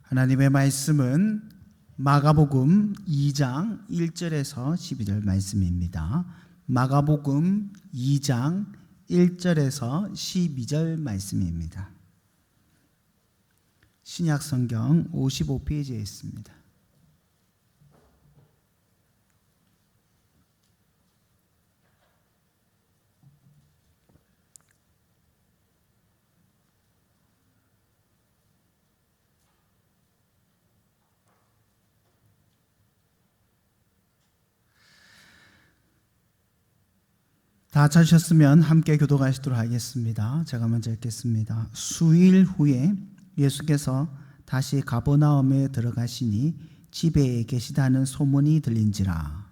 하나님의 말씀은 마가복음 2장 1절에서 12절 말씀입니다. 마가복음 2장 1절에서 12절 말씀입니다. 신약성경 55페이지에 있습니다. 다 찾으셨으면 함께 교독하시도록 하겠습니다. 제가 먼저 읽겠습니다. 수일 후에 예수께서 다시 가버나움에 들어가시니 집에 계시다는 소문이 들린지라.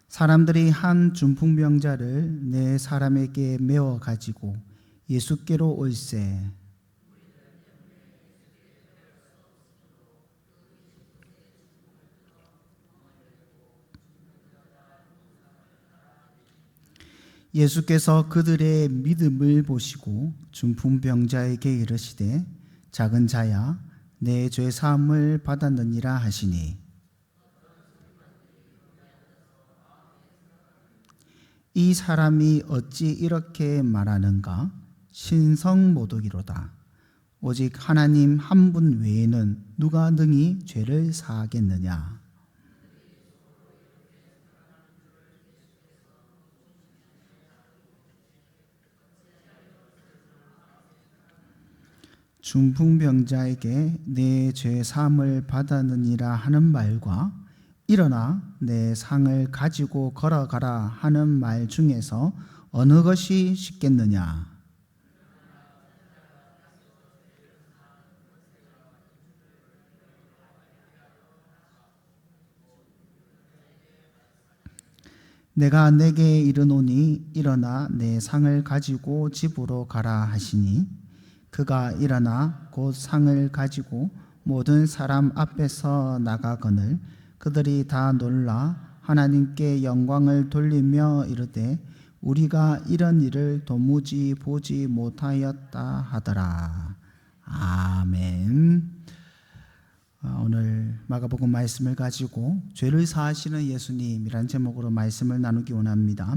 사람들이 한 중풍병자를 네 사람에게 메워 가지고 예수께로 올세. 예수께서 그들의 믿음을 보시고 중풍병자에게 이르시되 작은 자야 내 죄 사함을 받았느니라 하시니 이 사람이 어찌 이렇게 말하는가? 신성모독이로다. 오직 하나님 한 분 외에는 누가 능히 죄를 사하겠느냐? 중풍병자에게 내 죄 사함을 받았느니라 하는 말과 일어나 내 상을 가지고 걸어가라 하는 말 중에서 어느 것이 쉽겠느냐? 내가 내게 이르노니 일어나 내 상을 가지고 집으로 가라 하시니 그가 일어나 곧 상을 가지고 모든 사람 앞에서 나가거늘 그들이 다 놀라 하나님께 영광을 돌리며 이르되 우리가 이런 일을 도무지 보지 못하였다 하더라. 아멘. 오늘 마가복음 말씀을 가지고 죄를 사하시는 예수님이라는 제목으로 말씀을 나누기 원합니다.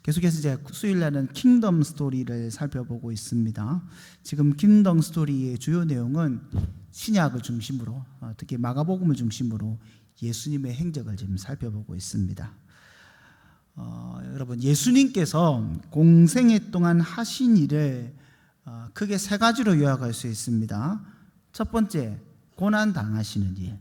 계속해서 이제 수요일날은 킹덤 스토리를 살펴보고 있습니다. 지금 킹덤 스토리의 주요 내용은 신약을 중심으로 특히 마가복음을 중심으로 예수님의 행적을 지금 살펴보고 있습니다. 여러분 예수님께서 공생애 동안 하신 일을 크게 세 가지로 요약할 수 있습니다. 첫 번째 고난 당하시는 일,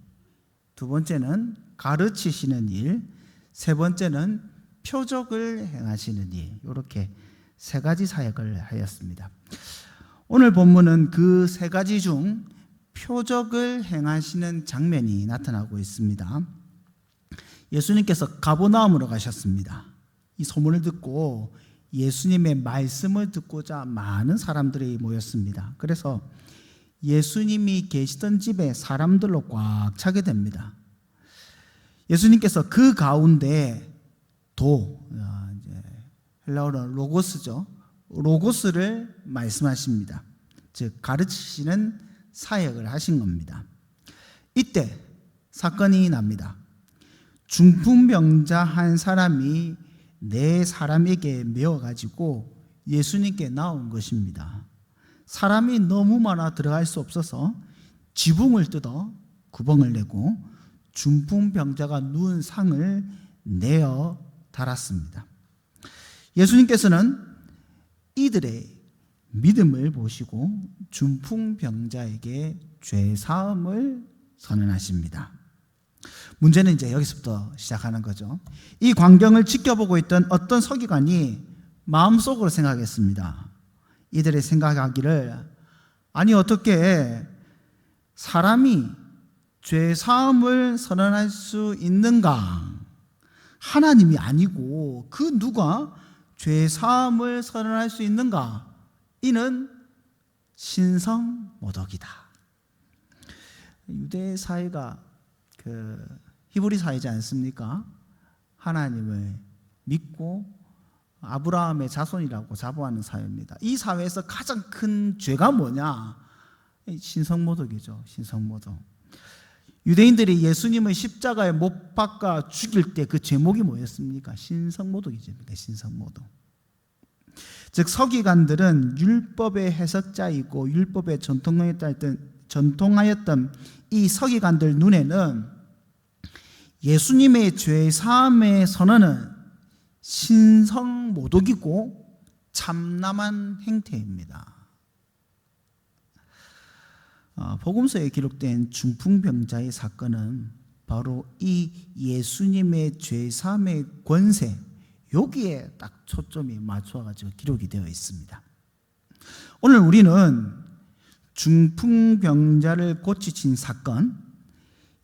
두 번째는 가르치시는 일, 세 번째는 표적을 행하시는 일, 이렇게 세 가지 사역을 하였습니다. 오늘 본문은 그 세 가지 중 표적을 행하시는 장면이 나타나고 있습니다. 예수님께서 가버나움으로 가셨습니다. 이 소문을 듣고 예수님의 말씀을 듣고자 많은 사람들이 모였습니다. 그래서 예수님이 계시던 집에 사람들로 꽉 차게 됩니다. 예수님께서 그 가운데 헬라어로 로고스죠. 로고스를 말씀하십니다. 즉 가르치시는 사역을 하신 겁니다. 이때 사건이 납니다. 중풍병자 한 사람이 네 사람에게 메워가지고 예수님께 나온 것입니다. 사람이 너무 많아 들어갈 수 없어서 지붕을 뜯어 구멍을 내고 중풍병자가 누운 상을 내어 달았습니다. 예수님께서는 이들의 믿음을 보시고 중풍병자에게 죄사함을 선언하십니다. 문제는 이제 여기서부터 시작하는 거죠. 이 광경을 지켜보고 있던 어떤 서기관이 마음속으로 생각했습니다. 이들의 생각하기를 아니 어떻게 사람이 죄사함을 선언할 수 있는가? 하나님이 아니고 그 누가 죄사함을 선언할 수 있는가? 이는 신성모독이다. 유대 사회가 히브리 사회지 않습니까? 하나님을 믿고 아브라함의 자손이라고 자부하는 사회입니다. 이 사회에서 가장 큰 죄가 뭐냐? 신성모독이죠. 신성모독. 유대인들이 예수님을 십자가에 못 박아 죽일 때 그 제목이 뭐였습니까? 신성모독이죠. 신성모독. 즉 서기관들은 율법의 해석자이고 율법에 전통하였던 이 서기관들 눈에는 예수님의 죄 사함의 선언은 신성모독이고 참남한 행태입니다. 복음서에 기록된 중풍병자의 사건은 바로 이 예수님의 죄 사함의 권세, 여기에 딱 초점이 맞춰가지고 기록이 되어 있습니다. 오늘 우리는 중풍병자를 고치신 사건,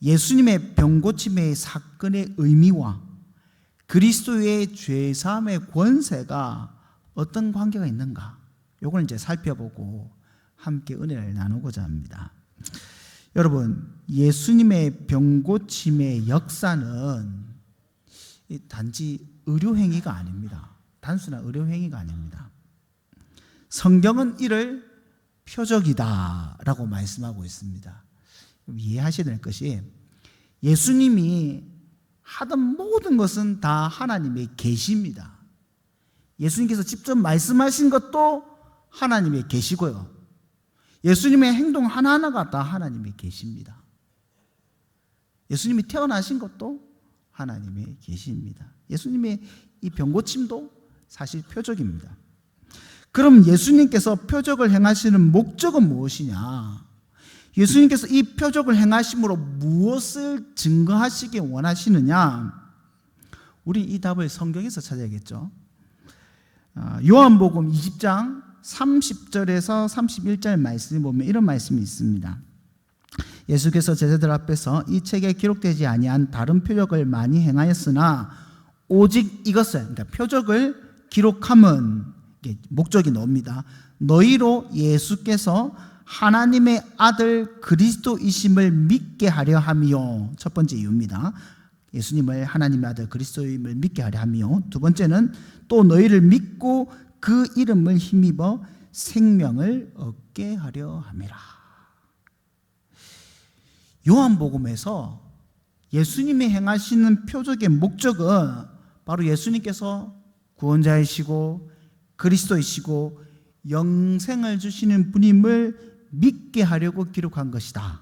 예수님의 병고침의 사건의 의미와 그리스도의 죄 사함의 권세가 어떤 관계가 있는가, 이걸 이제 살펴보고 함께 은혜를 나누고자 합니다. 여러분, 예수님의 병고침의 역사는 단지 의료행위가 아닙니다. 단순한 의료행위가 아닙니다. 성경은 이를 표적이다라고 말씀하고 있습니다. 이해하셔야 될 것이, 예수님이 하던 모든 것은 다 하나님의 계시입니다. 예수님께서 직접 말씀하신 것도 하나님의 계시고요, 예수님의 행동 하나하나가 다 하나님의 계시입니다. 예수님이 태어나신 것도 하나님의 계시입니다. 예수님의 이 병고침도 사실 표적입니다. 그럼 예수님께서 표적을 행하시는 목적은 무엇이냐? 예수님께서 이 표적을 행하심으로 무엇을 증거하시기 원하시느냐? 우리 이 답을 성경에서 찾아야겠죠. 요한복음 20장 30절에서 31절 말씀을 보면 이런 말씀이 있습니다. 예수께서 제자들 앞에서 이 책에 기록되지 아니한 다른 표적을 많이 행하였으나 오직 이것을, 그러니까 표적을 기록함은 목적이 나옵니다. 너희로 예수께서 하나님의 아들 그리스도이심을 믿게 하려 함이요. 첫 번째 이유입니다. 예수님을 하나님의 아들 그리스도임을 믿게 하려 함이요. 두 번째는 또 너희를 믿고 그 이름을 힘입어 생명을 얻게 하려 함이라. 요한복음에서 예수님이 행하시는 표적의 목적은 바로 예수님께서 구원자이시고 그리스도이시고 영생을 주시는 분임을 믿게 하려고 기록한 것이다.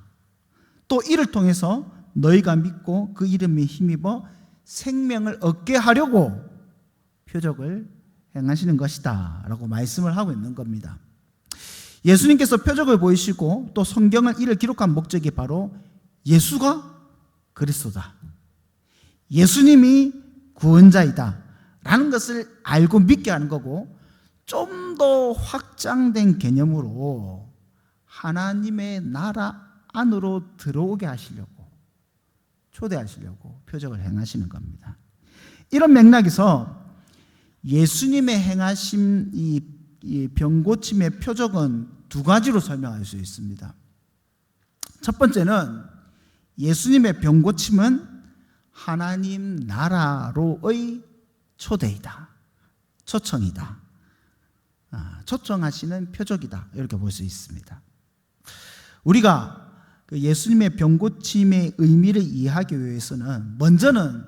또 이를 통해서 너희가 믿고 그 이름에 힘입어 생명을 얻게 하려고 표적을 행하시는 것이다 라고 말씀을 하고 있는 겁니다. 예수님께서 표적을 보이시고 또 성경을 이를 기록한 목적이 바로 예수가 그리스도다, 예수님이 구원자이다 라는 것을 알고 믿게 하는 거고, 좀 더 확장된 개념으로 하나님의 나라 안으로 들어오게 하시려고, 초대하시려고 표적을 행하시는 겁니다. 이런 맥락에서 예수님의 행하신 이 병고침의 표적은 두 가지로 설명할 수 있습니다. 첫 번째는 예수님의 병고침은 하나님 나라로의 초대이다, 초청이다, 초청하시는 표적이다, 이렇게 볼 수 있습니다. 우리가 예수님의 병고침의 의미를 이해하기 위해서는 먼저는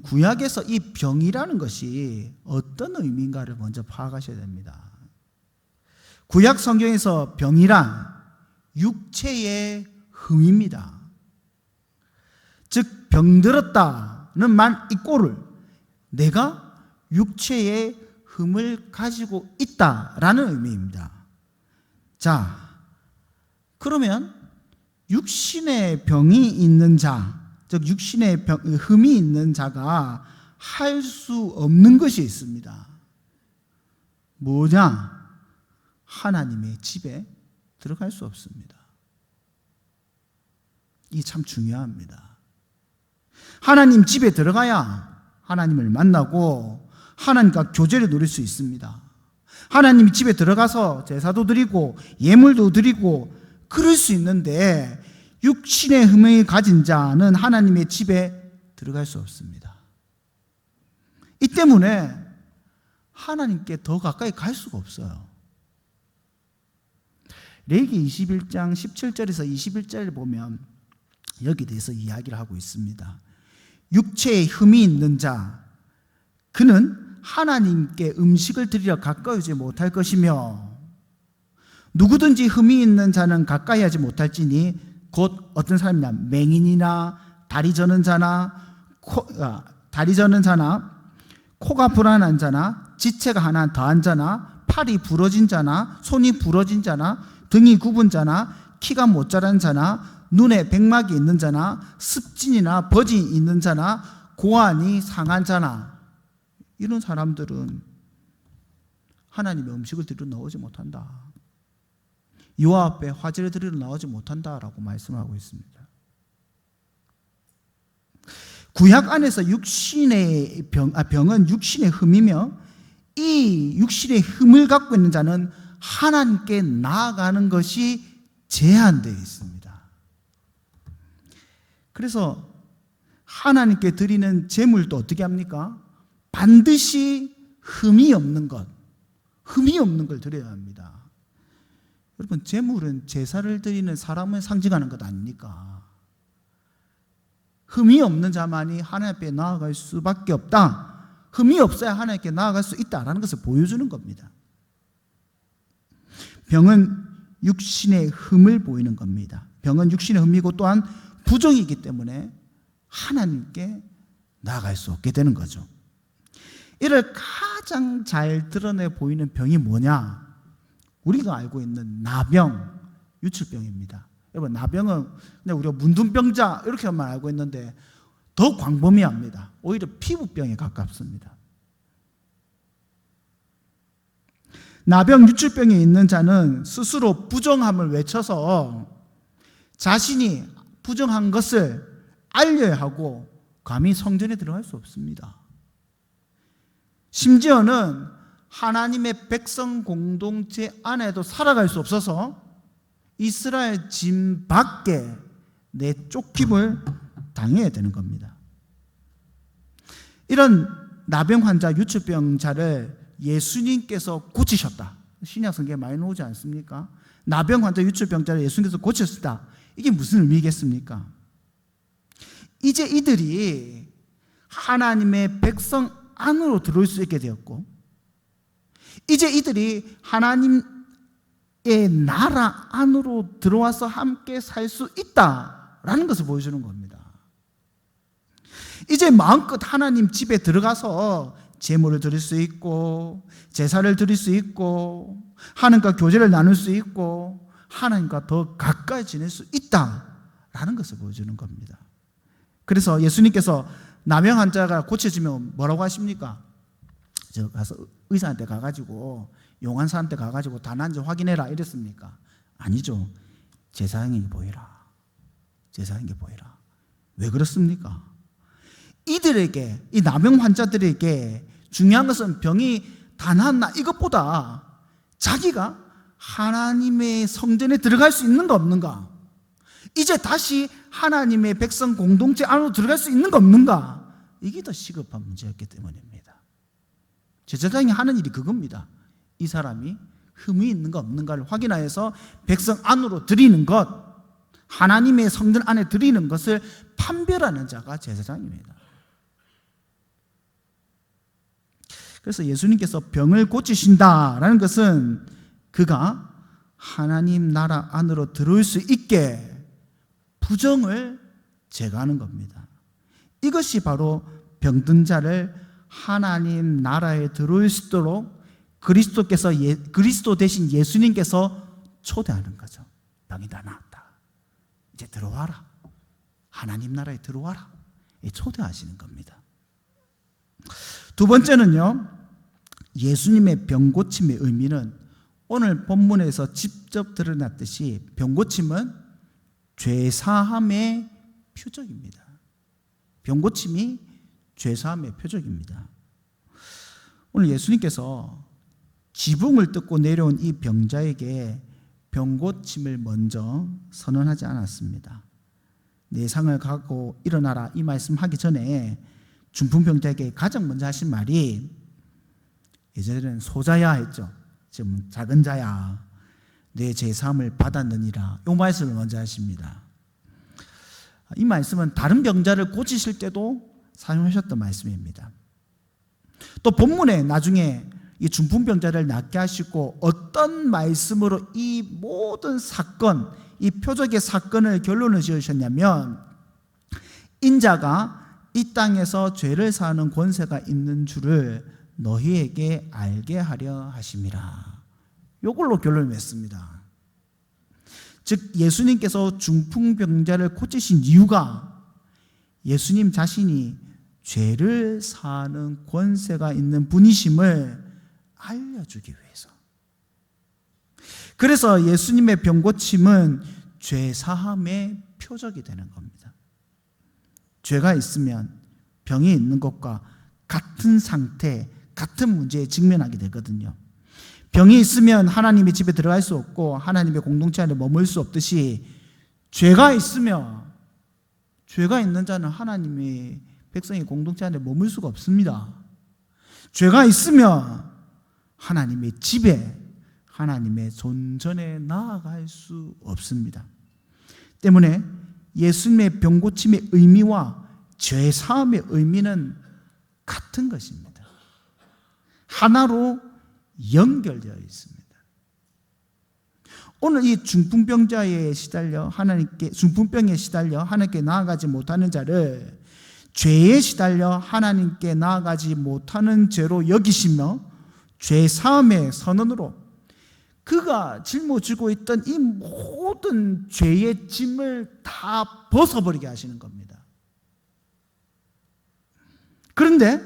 구약에서 이 병이라는 것이 어떤 의미인가를 먼저 파악하셔야 됩니다. 구약 성경에서 병이란 육체의 흠입니다. 즉 병들었다는 말 이꼬를 내가 육체의 흠을 가지고 있다라는 의미입니다. 자, 그러면 육신의 병이 있는 자, 즉 육신의 흠이 있는 자가 할 수 없는 것이 있습니다. 뭐냐? 하나님의 집에 들어갈 수 없습니다. 이게 참 중요합니다. 하나님 집에 들어가야 하나님을 만나고 하나님과 교제를 누릴 수 있습니다. 하나님 집에 들어가서 제사도 드리고 예물도 드리고 그럴 수 있는데, 육신의 흠을 가진 자는 하나님의 집에 들어갈 수 없습니다. 이 때문에 하나님께 더 가까이 갈 수가 없어요. 레위기 21장 17절에서 21절을 보면 여기에 대해서 이야기를 하고 있습니다. 육체에 흠이 있는 자, 그는 하나님께 음식을 드리려 가까이 오지 못할 것이며, 누구든지 흠이 있는 자는 가까이 하지 못할지니 곧 어떤 사람이냐, 맹인이나 다리 저는 자나 코가 불안한 자나 지체가 하나 더한 자나 팔이 부러진 자나 손이 부러진 자나 등이 굽은 자나 키가 못 자란 자나 눈에 백막이 있는 자나 습진이나 버진이 있는 자나 고환이 상한 자나, 이런 사람들은 하나님의 음식을 드리러 나오지 못한다. 여호와 앞에 화제를 드리러 나오지 못한다라고 말씀하고 있습니다. 구약 안에서 육신의 병은 육신의 흠이며, 이 육신의 흠을 갖고 있는 자는 하나님께 나아가는 것이 제한되어 있습니다. 그래서 하나님께 드리는 제물도 어떻게 합니까? 반드시 흠이 없는 걸 드려야 합니다. 여러분, 제물은 제사를 드리는 사람을 상징하는 것 아닙니까? 흠이 없는 자만이 하나님 앞에 나아갈 수밖에 없다. 흠이 없어야 하나님께 나아갈 수 있다라는 것을 보여주는 겁니다. 병은 육신의 흠을 보이는 겁니다. 병은 육신의 흠이고 또한 부정이기 때문에 하나님께 나아갈 수 없게 되는 거죠. 이를 가장 잘 드러내 보이는 병이 뭐냐? 우리가 알고 있는 나병, 유출병입니다. 여러분, 나병은 그냥 우리가 문둥병자 이렇게만 알고 있는데 더 광범위합니다. 오히려 피부병에 가깝습니다. 나병, 유출병이 있는 자는 스스로 부정함을 외쳐서 자신이 부정한 것을 알려야 하고 감히 성전에 들어갈 수 없습니다. 심지어는 하나님의 백성 공동체 안에도 살아갈 수 없어서 이스라엘 진 밖에 내쫓김을 당해야 되는 겁니다. 이런 나병 환자, 유출병자를 예수님께서 고치셨다. 신약 성경에 많이 나오지 않습니까? 나병 환자, 유출병자를 예수님께서 고쳤다. 이게 무슨 의미겠습니까? 이제 이들이 하나님의 백성 안으로 들어올 수 있게 되었고, 이제 이들이 하나님의 나라 안으로 들어와서 함께 살 수 있다라는 것을 보여주는 겁니다. 이제 마음껏 하나님 집에 들어가서 제물을 드릴 수 있고, 제사를 드릴 수 있고, 하나님과 교제를 나눌 수 있고, 하나님과 더 가까이 지낼 수 있다라는 것을 보여주는 겁니다. 그래서 예수님께서 나병 환자가 고쳐지면 뭐라고 하십니까? 저 가서 의사한테 가가지고, 용한사한테 가가지고 다 난지 확인해라 이랬습니까? 아니죠. 제사장에게 보이라. 제사장에게 보이라. 왜 그렇습니까? 이들에게, 이 나병 환자들에게 중요한 것은 병이 다 나았나 이것보다 자기가 하나님의 성전에 들어갈 수 있는가 없는가, 이제 다시 하나님의 백성 공동체 안으로 들어갈 수 있는가 없는가, 이게 더 시급한 문제였기 때문입니다. 제사장이 하는 일이 그겁니다. 이 사람이 흠이 있는가 없는가를 확인하여서 백성 안으로 드리는 것, 하나님의 성전 안에 드리는 것을 판별하는 자가 제사장입니다. 그래서 예수님께서 병을 고치신다라는 것은 그가 하나님 나라 안으로 들어올 수 있게 부정을 제거하는 겁니다. 이것이 바로 병든 자를 하나님 나라에 들어올 수 있도록 그리스도 대신 예수님께서 초대하는 거죠. 병이 다 나았다. 이제 들어와라. 하나님 나라에 들어와라. 초대하시는 겁니다. 두 번째는요, 예수님의 병고침의 의미는 오늘 본문에서 직접 드러났듯이 병고침은 죄사함의 표적입니다. 병고침이 죄사함의 표적입니다. 오늘 예수님께서 지붕을 뜯고 내려온 이 병자에게 병고침을 먼저 선언하지 않았습니다. 내 상을 갖고 일어나라 이 말씀하기 전에 중풍병자에게 가장 먼저 하신 말이, 예전에는 소자야 했죠. 지금 작은 자야, 내 제사함을 받았느니라. 이 말씀을 먼저 하십니다. 이 말씀은 다른 병자를 고치실 때도 사용하셨던 말씀입니다. 또 본문에 나중에 이 중풍병자를 낫게 하시고 어떤 말씀으로 이 모든 사건, 이 표적의 사건을 결론을 지으셨냐면, 인자가 이 땅에서 죄를 사하는 권세가 있는 줄을 너희에게 알게 하려 하심이라. 이걸로 결론을 맺습니다. 즉 예수님께서 중풍병자를 고치신 이유가 예수님 자신이 죄를 사하는 권세가 있는 분이심을 알려주기 위해서. 그래서 예수님의 병고침은 죄사함의 표적이 되는 겁니다. 죄가 있으면 병이 있는 것과 같은 상태, 같은 문제에 직면하게 되거든요. 병이 있으면 하나님의 집에 들어갈 수 없고 하나님의 공동체 안에 머물 수 없듯이, 죄가 있으면, 죄가 있는 자는 하나님의 백성의 공동체 안에 머물 수가 없습니다. 죄가 있으면 하나님의 집에, 하나님의 존전에 나아갈 수 없습니다. 때문에 예수님의 병고침의 의미와 죄사함의 의미는 같은 것입니다. 하나로 연결되어 있습니다. 오늘 이 중풍병자에 시달려 중풍병에 시달려 하나님께 나아가지 못하는 자를 죄에 시달려 하나님께 나아가지 못하는 죄로 여기시며 죄사함의 선언으로 그가 짊어지고 있던 이 모든 죄의 짐을 다 벗어버리게 하시는 겁니다. 그런데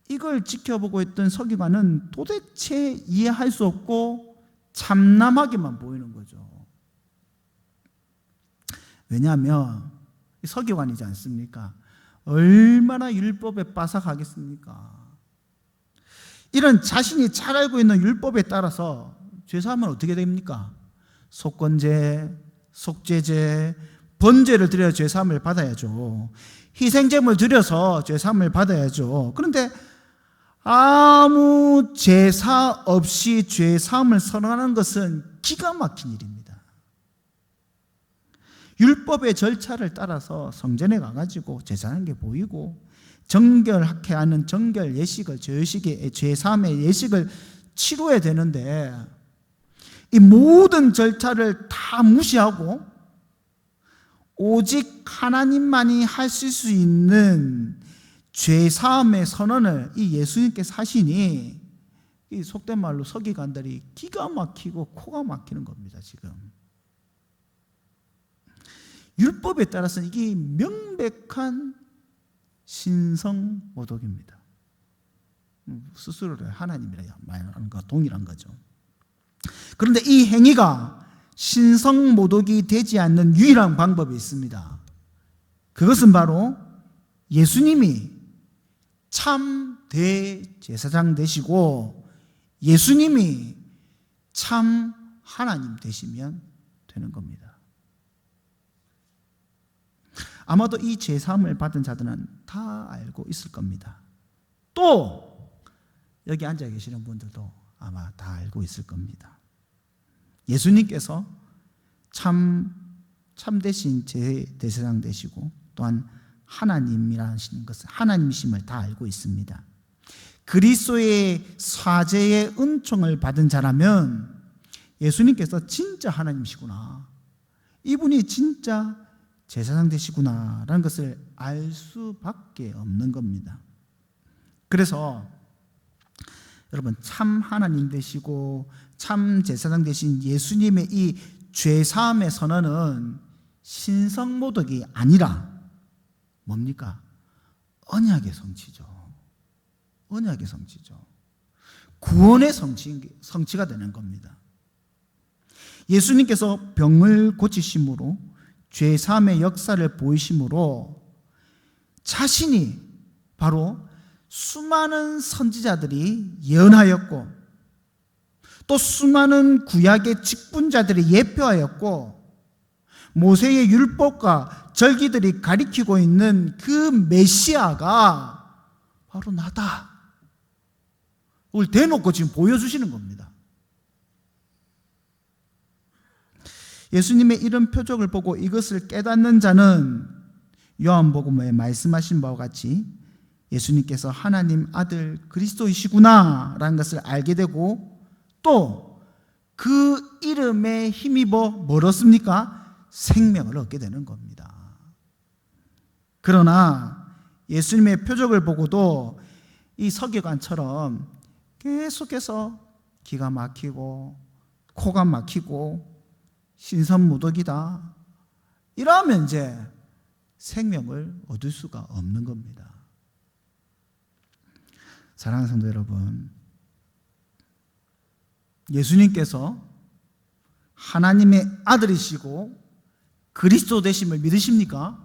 이걸 지켜보고 있던 서기관은 도대체 이해할 수 없고 참남하게만 보이는 거죠. 왜냐하면 서기관이지 않습니까? 얼마나 율법에 빠삭하겠습니까? 이런 자신이 잘 알고 있는 율법에 따라서 죄사하면 어떻게 됩니까? 속건제, 속죄제, 번제를 드려 죄사함을 받아야죠. 희생제물 드려서 죄사함을 받아야죠. 그런데 아무 제사 없이 죄사함을 선언하는 것은 기가 막힌 일입니다. 율법의 절차를 따라서 성전에 가가지고 제사하는 게 보이고, 정결케 하는 정결 예식을, 제의식의 죄사함의 예식을 치러야 되는데, 이 모든 절차를 다 무시하고 오직 하나님만이 하실 수 있는 죄사함의 선언을 이 예수님께서 하시니, 이 속된 말로 서기관들이 기가 막히고 코가 막히는 겁니다. 지금 율법에 따라서는 이게 명백한 신성모독입니다. 스스로를 하나님이라 말하는 거 동일한 거죠. 그런데 이 행위가 신성모독이 되지 않는 유일한 방법이 있습니다. 그것은 바로 예수님이 참 대제사장 되시고 예수님이 참 하나님 되시면 되는 겁니다. 아마도 이 제사함을 받은 자들은 다 알고 있을 겁니다. 또 여기 앉아 계시는 분들도 아마 다 알고 있을 겁니다. 예수님께서 참되신 대제사장 되시고 또한 하나님이라는 것을, 하나님이심을 다 알고 있습니다. 그리스도의 사죄의 은총을 받은 자라면 예수님께서 진짜 하나님이시구나, 이분이 진짜 제사장 되시구나라는 것을 알 수밖에 없는 겁니다. 그래서 여러분, 참 하나님 되시고 참 제사장 되신 예수님의 이 죄사함의 선언은 신성모독이 아니라 뭡니까? 언약의 성취죠. 언약의 성취죠. 구원의 성취가 되는 겁니다. 예수님께서 병을 고치심으로 죄사함의 역사를 보이심으로 자신이 바로 수많은 선지자들이 예언하였고 또 수많은 구약의 직분자들이 예표하였고 모세의 율법과 절기들이 가리키고 있는 그 메시아가 바로 나다. 그걸 대놓고 지금 보여주시는 겁니다. 예수님의 이런 표적을 보고 이것을 깨닫는 자는 요한복음에 말씀하신 바와 같이 예수님께서 하나님 아들 그리스도이시구나 라는 것을 알게 되고, 또 그 이름에 힘입어 뭘 얻습니까? 생명을 얻게 되는 겁니다. 그러나 예수님의 표적을 보고도 이 서기관처럼 계속해서 기가 막히고 코가 막히고 신선무덕이다 이러면 이제 생명을 얻을 수가 없는 겁니다. 사랑하는 성도 여러분, 예수님께서 하나님의 아들이시고 그리스도 되심을 믿으십니까?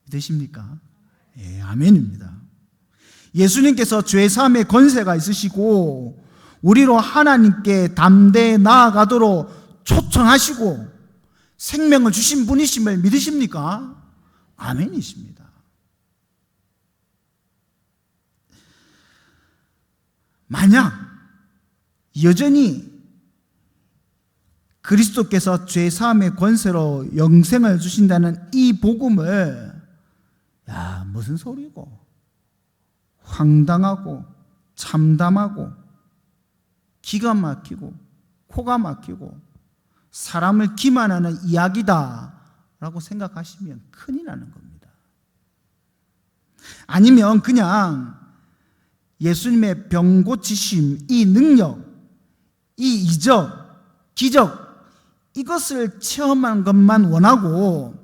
믿으십니까? 예, 아멘입니다. 예수님께서 죄사함의 권세가 있으시고 우리로 하나님께 담대히 나아가도록 초청하시고 생명을 주신 분이심을 믿으십니까? 아멘이십니다. 만약 여전히 그리스도께서 죄사함의 권세로 영생을 주신다는 이 복음을 무슨 소리고 황당하고 참담하고 기가 막히고 코가 막히고 사람을 기만하는 이야기다 라고 생각하시면 큰일 나는 겁니다. 아니면 그냥 예수님의 병 고치심, 이 능력, 이 이적, 기적 이것을 체험하는 것만 원하고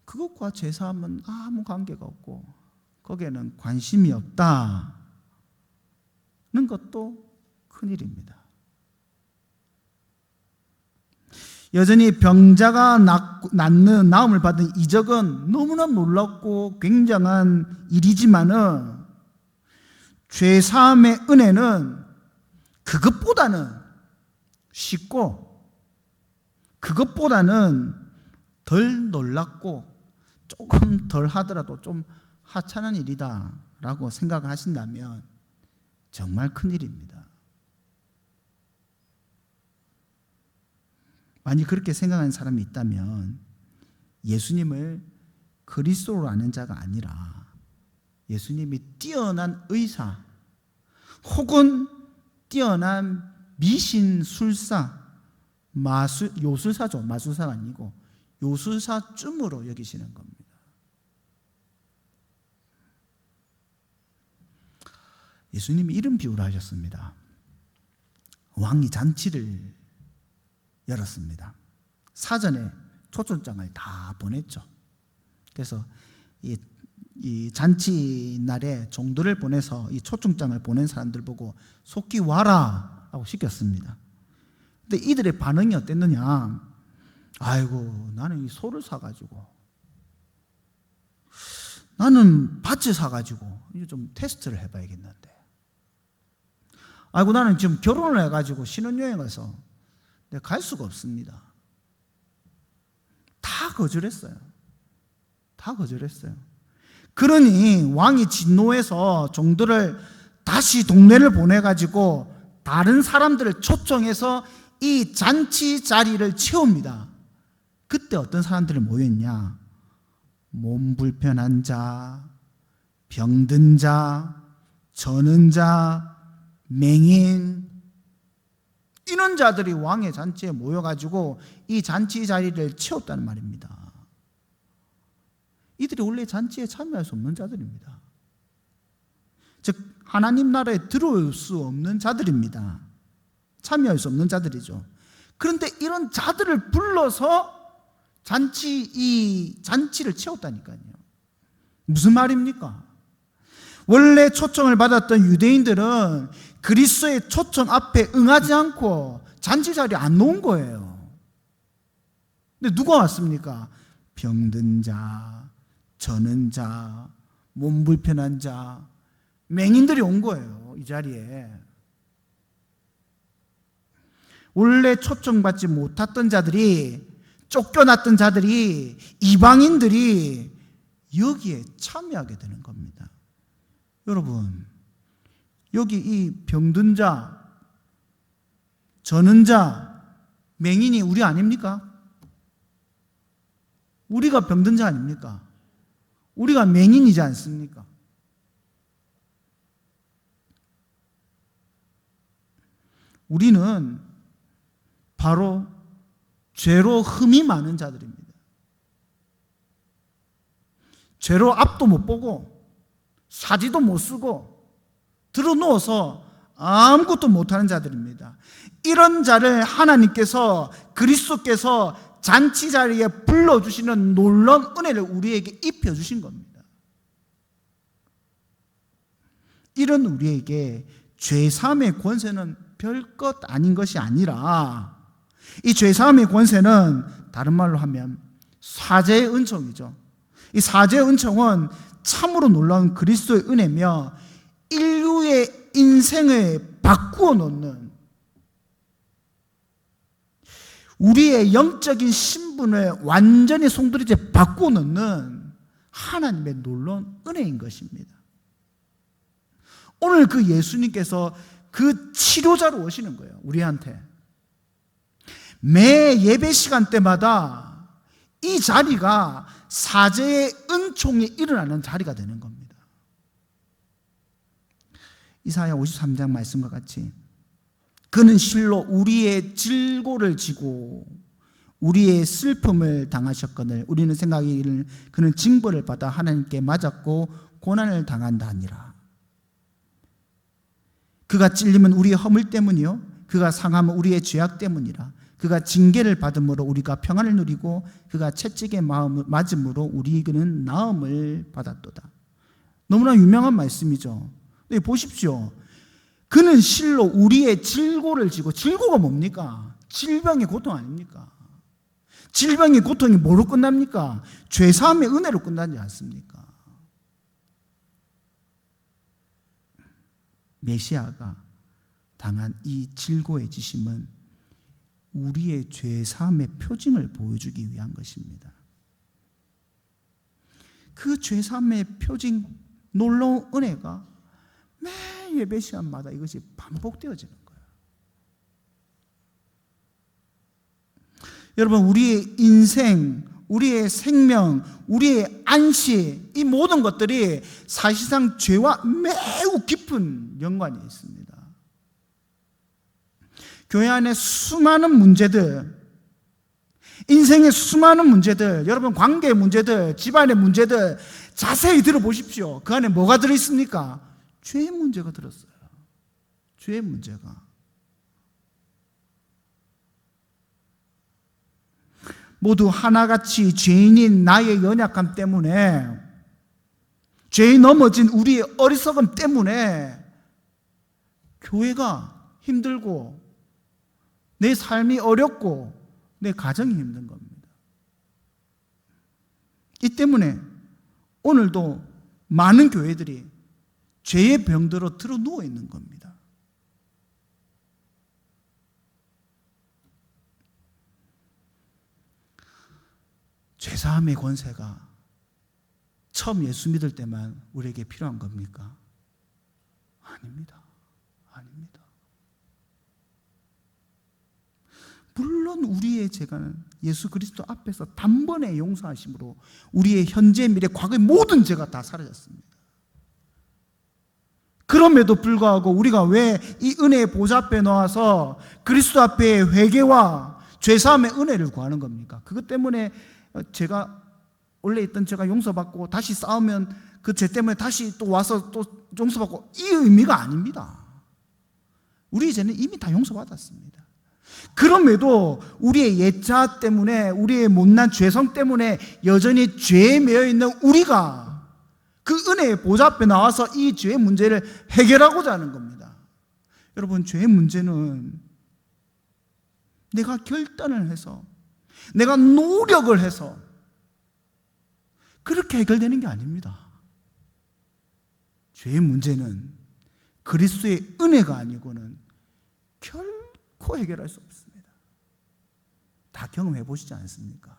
그것과 죄사함은 아무 관계가 없고 거기에는 관심이 없다는 것도 큰일입니다. 여전히 병자가 나음을 받은 이적은 너무나 놀랍고 굉장한 일이지만은 죄사함의 은혜는 그것보다는 쉽고 그것보다는 덜 놀랍고 조금 덜 하더라도 좀 하찮은 일이다 라고 생각하신다면 정말 큰일입니다. 만약 그렇게 생각하는 사람이 있다면 예수님을 그리스도로 아는 자가 아니라 예수님이 뛰어난 의사 혹은 뛰어난 미신술사, 요술사죠. 마술사가 아니고 요술사쯤으로 여기시는 겁니다. 예수님이 이런 비유를 하셨습니다. 왕이 잔치를 열었습니다. 사전에 초청장을 다 보냈죠. 그래서 이 잔치 날에 종들을 보내서 이 초청장을 보낸 사람들 보고 속히 와라 하고 시켰습니다. 근데 이들의 반응이 어땠느냐? 아이고, 나는 이 소를 사가지고, 나는 밭을 사가지고 이거 좀 테스트를 해봐야겠는데, 아이고, 나는 지금 결혼을 해가지고 신혼여행해서 내가 갈 수가 없습니다. 다 거절했어요. 다 거절했어요. 그러니 왕이 진노해서 종들을 다시 동네를 보내가지고 다른 사람들을 초청해서 이 잔치 자리를 채웁니다. 그때 어떤 사람들이 모였냐? 몸 불편한 자, 병든 자, 저는 자, 맹인, 이런 자들이 왕의 잔치에 모여가지고 이 잔치 자리를 채웠다는 말입니다. 이들이 원래 잔치에 참여할 수 없는 자들입니다. 즉 하나님 나라에 들어올 수 없는 자들입니다. 참여할 수 없는 자들이죠. 그런데 이런 자들을 불러서 이 잔치를 채웠다니까요. 무슨 말입니까? 원래 초청을 받았던 유대인들은 그리스도의 초청 앞에 응하지 않고 잔치 자리에 안 놓은 거예요. 근데 누가 왔습니까? 병든 자, 저는 자, 몸 불편한 자, 맹인들이 온 거예요. 이 자리에. 원래 초청받지 못했던 자들이, 쫓겨났던 자들이, 이방인들이 여기에 참여하게 되는 겁니다. 여러분, 여기 이 병든 자, 저는 자, 맹인이 우리 아닙니까? 우리가 병든 자 아닙니까? 우리가 맹인이지 않습니까? 우리는 바로 죄로 흠이 많은 자들입니다. 죄로 앞도 못 보고 사지도 못 쓰고 들어 누워서 아무것도 못하는 자들입니다. 이런 자를 하나님께서, 그리스도께서 잔치 자리에 불러주시는 놀라운 은혜를 우리에게 입혀주신 겁니다. 이런 우리에게 죄사함의 권세는 별것 아닌 것이 아니라, 이 죄사함의 권세는 다른 말로 하면 사죄의 은총이죠. 이 사죄의 은총은 참으로 놀라운 그리스도의 은혜며 인류의 인생을 바꾸어 놓는, 우리의 영적인 신분을 완전히 송두리째 바꾸어 놓는 하나님의 놀라운 은혜인 것입니다. 오늘 그 예수님께서 그 치료자로 오시는 거예요. 우리한테 매 예배 시간 때마다 이 자리가 사죄의 은총이 일어나는 자리가 되는 겁니다. 이사야 53장 말씀과 같이 그는 실로 우리의 질고를 지고 우리의 슬픔을 당하셨거늘 우리는 생각하기를 그는 징벌을 받아 하나님께 맞았고 고난을 당한다 하니라. 그가 찔림은 우리의 허물 때문이요 그가 상함은 우리의 죄악 때문이라. 그가 징계를 받음으로 우리가 평안을 누리고 그가 채찍에 맞음으로 우리는 나음을 받았도다. 너무나 유명한 말씀이죠. 네, 보십시오. 그는 실로 우리의 질고를 지고, 질고가 뭡니까? 질병의 고통 아닙니까? 질병의 고통이 뭐로 끝납니까? 죄사함의 은혜로 끝나지 않습니까? 메시아가 당한 이 질고의 지심은 우리의 죄사함의 표징을 보여주기 위한 것입니다. 그 죄사함의 표징, 놀라운 은혜가 매 예배 시간마다 이것이 반복되어지는 거예요. 여러분, 우리의 인생, 우리의 생명, 우리의 안식, 이 모든 것들이 사실상 죄와 매우 깊은 연관이 있습니다. 교회 안에 수많은 문제들, 인생의 수많은 문제들, 여러분 관계의 문제들, 집안의 문제들 자세히 들어보십시오. 그 안에 뭐가 들어있습니까? 죄의 문제가 들었어요. 죄의 문제가. 모두 하나같이 죄인인 나의 연약함 때문에, 죄에 넘어진 우리의 어리석음 때문에 교회가 힘들고 내 삶이 어렵고 내 가정이 힘든 겁니다. 이 때문에 오늘도 많은 교회들이 죄의 병들어 들어 누워 있는 겁니다. 죄사함의 권세가 처음 예수 믿을 때만 우리에게 필요한 겁니까? 아닙니다. 아닙니다. 물론 우리의 죄가는 예수 그리스도 앞에서 단번에 용서하심으로 우리의 현재, 미래, 과거의 모든 죄가 다 사라졌습니다. 그럼에도 불구하고 우리가 왜 이 은혜의 보좌 앞에 나와서 그리스도 앞에 회개와 죄사함의 은혜를 구하는 겁니까? 그것 때문에 제가 원래 있던 죄가 용서받고 다시 싸우면 그 죄 때문에 다시 또 와서 또 용서받고, 이 의미가 아닙니다. 우리 죄는 이미 다 용서받았습니다. 그럼에도 우리의 옛자 때문에, 우리의 못난 죄성 때문에 여전히 죄에 매여 있는 우리가 그 은혜의 보좌 앞에 나와서 이 죄의 문제를 해결하고자 하는 겁니다. 여러분, 죄의 문제는 내가 결단을 해서, 내가 노력을 해서 그렇게 해결되는 게 아닙니다. 죄의 문제는 그리스도의 은혜가 아니고는 결코 결코 해결할 수 없습니다. 다 경험해 보시지 않습니까?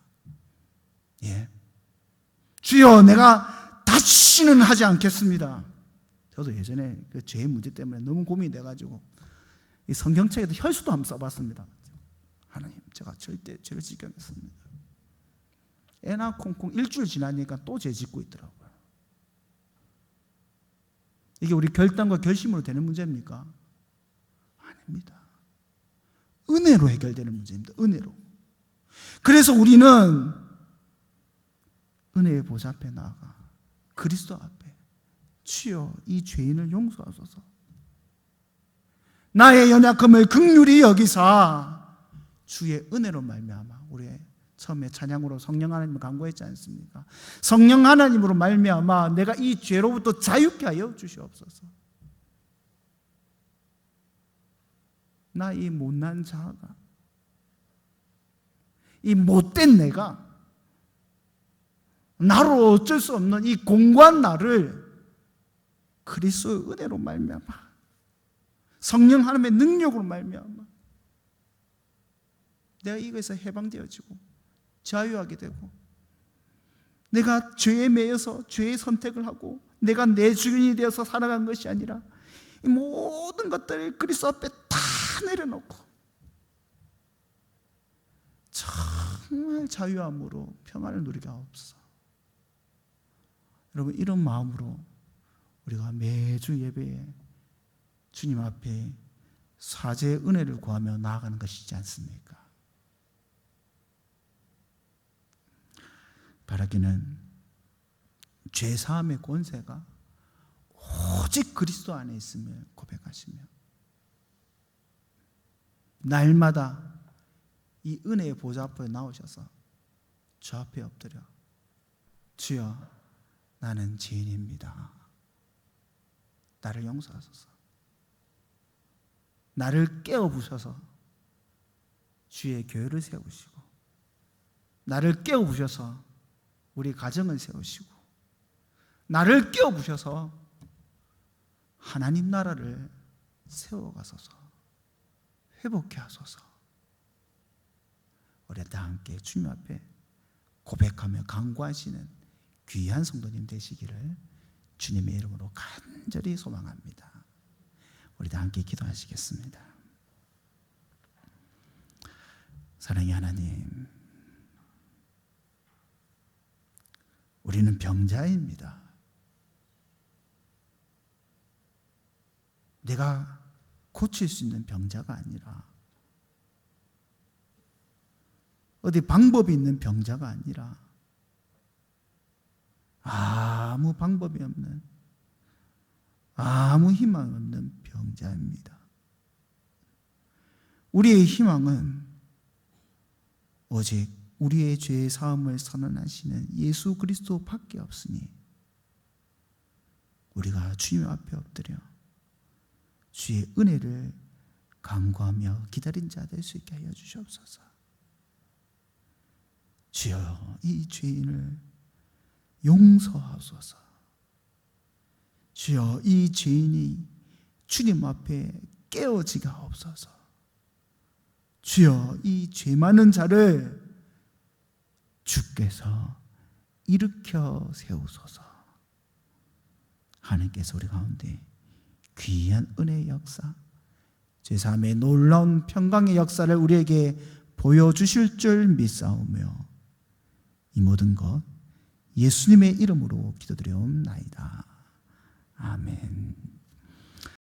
예. 주여, 내가 다시는 하지 않겠습니다. 저도 예전에 그 죄의 문제 때문에 너무 고민이 돼가지고 이 성경책에도 혈수도 한번 써봤습니다. 하나님, 제가 절대 죄를 지지 않겠습니다. 애나 콩콩 일주일 지나니까 또 죄 짓고 있더라고요. 이게 우리 결단과 결심으로 되는 문제입니까? 아닙니다. 은혜로 해결되는 문제입니다. 은혜로. 그래서 우리는 은혜의 보좌 앞에 나아가 그리스도 앞에 주여, 이 죄인을 용서하소서. 나의 연약함을 긍휼히 여기사 주의 은혜로 말미암아, 우리의 처음에 찬양으로 성령 하나님을 간구했지 않습니까? 성령 하나님으로 말미암아 내가 이 죄로부터 자유케 하여 주시옵소서. 나 이 못난 자아가, 이 못된 내가, 나로 어쩔 수 없는 이 공고한 나를 그리스도의 은혜로 말미암아, 성령 하나님의 능력으로 말미암아 내가 이것에서 해방되어지고 자유하게 되고, 내가 죄에 매여서 죄의 선택을 하고 내가 내 주인이 되어서 살아간 것이 아니라 이 모든 것들을 그리스도 앞에 다 내려놓고 정말 자유함으로 평안을 누리게 하옵소서. 여러분, 이런 마음으로 우리가 매주 예배에 주님 앞에 사죄의 은혜를 구하며 나아가는 것이지 않습니까? 바라기는 죄사함의 권세가 오직 그리스도 안에 있음을 고백하시며 날마다 이 은혜의 보좌 앞에 나오셔서 주 앞에 엎드려 주여, 나는 죄인입니다. 나를 용서하소서. 나를 깨워부셔서 주의 교회를 세우시고, 나를 깨워부셔서 우리 가정을 세우시고, 나를 깨워부셔서 하나님 나라를 세워가소서. 회복해 하소서. 우리 다 함께 주님 앞에 고백하며 간구하시는 귀한 성도님 되시기를 주님의 이름으로 간절히 소망합니다. 우리 다 함께 기도하시겠습니다. 사랑의 하나님, 우리는 병자입니다. 내가 고칠 수 있는 병자가 아니라, 어디 방법이 있는 병자가 아니라 아무 방법이 없는, 아무 희망 없는 병자입니다. 우리의 희망은 오직 우리의 죄의 사함을 선언하시는 예수 그리스도밖에 없으니 우리가 주님 앞에 엎드려 주의 은혜를 간구하며 기다린 자 될 수 있게 하여 주시옵소서. 주여, 이 죄인을 용서하소서. 주여, 이 죄인이 주님 앞에 깨어지게 하옵소서. 주여, 이 죄 많은 자를 주께서 일으켜 세우소서. 하나님께서 우리 가운데 귀한 은혜의 역사, 제3의 놀라운 평강의 역사를 우리에게 보여주실 줄 믿사오며 이 모든 것 예수님의 이름으로 기도드리옵나이다. 아멘.